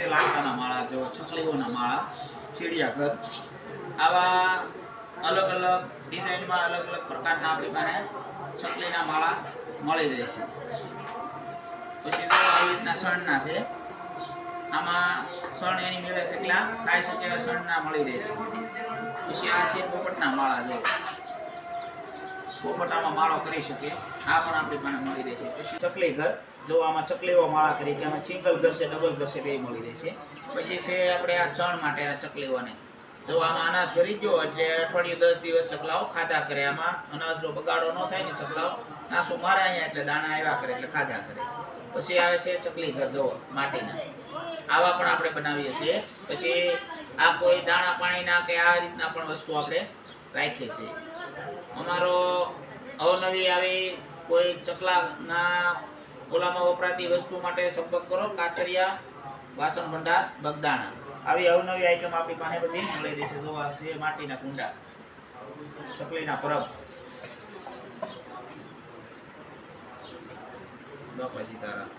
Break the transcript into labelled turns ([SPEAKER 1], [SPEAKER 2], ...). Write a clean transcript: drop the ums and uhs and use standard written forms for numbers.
[SPEAKER 1] છે લાકડાના માળા, જો ચકલીઓના માળા, ચીડિયાઘર, આવા અલગ અલગ ડિઝાઇનમાં અલગ અલગ પ્રકારના આપણી પાસે ચકલીના માળા મળી રહેશે. પછી તો આવી રીતના સણના છે, આમાં સણ એની મેળે કેટલા ખાઈ શકે એવા સણના મળી રહેશે. પછી આ છે પોપટના માળા, જો પોપટામાં માળો કરી શકે, આ પણ આપણી પાસે મળી રહેશે. પછી ચકલી ઘર, જો આમાં ચકલીઓ માળા કરી કે આમાં સિંગલ ઘર છે, ડબલ ઘર છે, બે મળી રહેશે. પછી છે આપણે આ ચણ માટે આ ચકલીઓને, જો આમાં અનાજ ભરી ગયો એટલે અઠવાડિયું 10 દિવસ ચકલાઓ ખાધા કરે, આમાં અનાજનો બગાડો ન થાય ને, ચકલાઓ સાસુ મારે અહીંયા એટલે દાણા આવ્યા કરે એટલે ખાધા કરે. પછી આવે છે ચકલી ઘર, જો માટીના, આવા પણ આપણે બનાવીએ છીએ. પછી આ કોઈ દાણા પાણીના કે આ રીતના પણ વસ્તુ આપણે રાખીએ છીએ. અમારો અવનવી આવી કોઈ ચકલાના ઓલામાં વપરાતી વસ્તુ માટે સંપર્ક કરો. કાતરિયા વાસણ ભંડાર, બગદાણા. આવી અવનવી આઈટમ આપણી પાસે બધી મળી રહેશે. જોવા છે માટીના કુંડા, ચકલીના પરબ, બાપા સીતારામ.